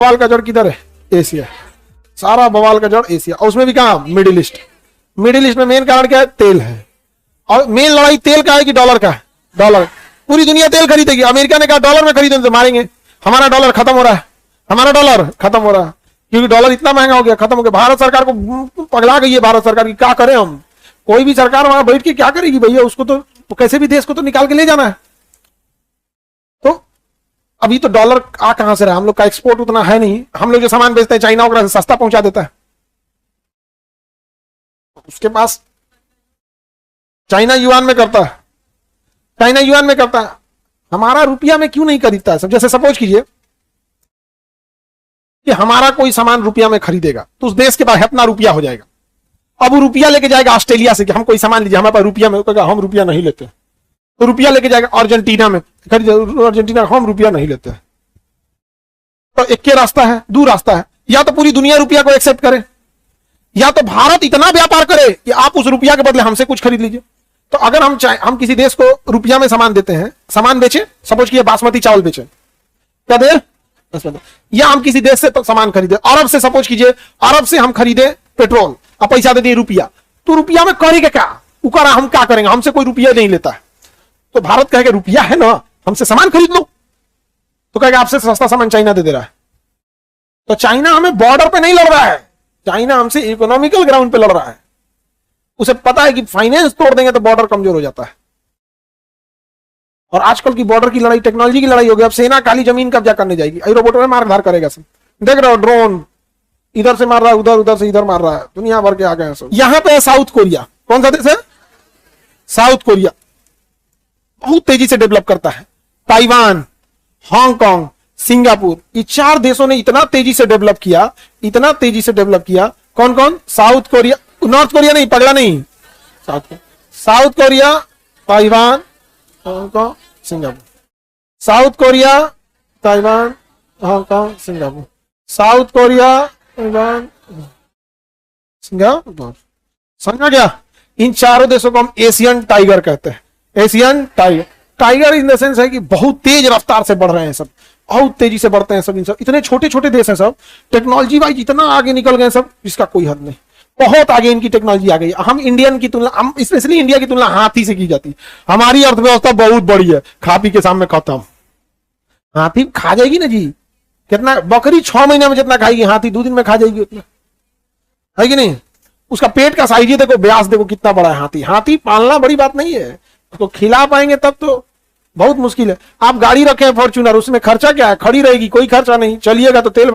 बवाल का जड़ किधर है? एशिया। सारा बवाल का जड़ एशिया, और उसमें भी कहां? Middle east. मिडिल ईस्ट में मेन कारण क्या है? तेल है। और मेन लड़ाई तेल का है कि डॉलर का है? डॉलर। पूरी दुनिया तेल खरीदेगी। अमेरिका ने कहा डॉलर में खरीदें तो मारेंगे। हमारा डॉलर खत्म हो रहा है, हमारा डॉलर खत्म हो रहा है, क्योंकि डॉलर इतना महंगा हो गया, खत्म हो गया। भारत सरकार को पगला गई है। भारत सरकार की क्या करें हम? कोई भी सरकार वहां बैठ के क्या करेगी भैया? उसको तो कैसे भी देश को तो निकाल के ले जाना है। तो अभी तो डॉलर आ कहां से रहा? हम लोग का एक्सपोर्ट उतना है नहीं। हम लोग जो सामान बेचते हैं चाइना वगैरह से सस्ता पहुंचा देता है। उसके पास चाइना युआन में करता है, चाइना युआन में करता है। हमारा रुपया में क्यों नहीं खरीदता है सब? जैसे सपोज कीजिए कि हमारा कोई सामान रुपया में खरीदेगा तो उस देश के पास इतना रुपया हो जाएगा। अब वो रुपया लेके जाएगा ऑस्ट्रेलिया से कि हम कोई सामान लीजिए, हमारे पास रुपया में, कहेगा हम रुपया नहीं लेते। तो रुपया लेके जाएगा अर्जेंटीना में, खरीद अर्जेंटीना, हम रुपया नहीं लेते। तो एक के रास्ता है, दो रास्ता है। या तो पूरी दुनिया रुपया को एक्सेप्ट करे, या तो भारत इतना व्यापार करे कि आप उस रुपया के बदले हमसे कुछ खरीद लीजिए। तो अगर हम किसी देश को रुपया में सामान देते हैं, सामान बेचे, सपोज किए बासमती चावल बेचे, क्या दे? या हम किसी देश से तो सामान खरीदे, अरब से, सपोज कीजिए अरब से हम खरीदे पेट्रोल, अब पैसा दे दिए रुपया, तो रुपया में करेंगे क्या? उकारा हम क्या करेंगे? हमसे कोई रुपया नहीं लेता है। तो भारत कहेगा रुपया है ना, हमसे सामान खरीद लो। तो कहेगा आपसे सस्ता सामान चाइना दे रहा है। तो चाइना हमें बॉर्डर पे नहीं लड़ रहा है, चाइना हमसे इकोनॉमिकल ग्राउंड पे लड़ रहा है। उसे पता है कि फाइनेंस तोड़ देंगे तो बॉर्डर कमजोर हो जाता है। और आजकल की बॉर्डर की लड़ाई टेक्नोलॉजी की लड़ाई हो गई। अब सेना काली जमीन कब्जा करने जाएगी, रोबोटों में मारधार करेगा सब। देख रहे हो ड्रोन इधर से मार रहा है, उधर, उधर से इधर मार रहा है, दुनिया भर के आ गए हैं सब। यहां पे है साउथ कोरिया। कौन सा देश है? साउथ कोरिया बहुत तेजी से डेवलप करता है। ताइवान, हांगकांग, सिंगापुर, ये 4 देशों ने इतना तेजी से डेवलप किया, इतना तेजी से डेवलप किया। कौन कौन? साउथ कोरिया, नॉर्थ कोरिया नहीं, पगला नहीं, south Korea, Taiwan, Hong Kong, Singapore. South Korea, Taiwan, Hong Kong, Singapore. South Korea, Taiwan, Singapore. समझा क्या? इन 4 देशों को हम एशियन टाइगर कहते हैं। Asian tiger, tiger in the sense है कि बहुत तेज रफ्तार से बढ़ रहे हैं सब, बहुत तेजी से बढ़ते हैं सब। इन सब इतने छोटे छोटे देश हैं सब, टेक्नोलॉजी वाइज इतना आगे निकल गए सब, इसका कोई हद नहीं। बहुत आगे इनकी टेक्नोलॉजी आ गई। हम इंडियन की तुलना, हम स्पेशली इंडिया की तुलना हाथी से की जाती। हमारी अर्थव्यवस्था बहुत बड़ी है, हाथी के सामने खत्म। हाथी खा जाएगी ना जी, कितना? बकरी 6 महीने में जितना खाएगी, हाथी 2 दिन में खा जाएगी उतना, है कि नहीं? उसका पेट का साइज देखो, व्यास देखो कितना बड़ा है हाथी। हाथी पालना बड़ी बात नहीं है, उसको खिला पाएंगे तब तो बहुत मुश्किल है। आप गाड़ी रखे हैं फॉर्च्यूनर, उसमें खर्चा क्या है? खड़ी रहेगी, कोई खर्चा नहीं, चलिएगा तो तेल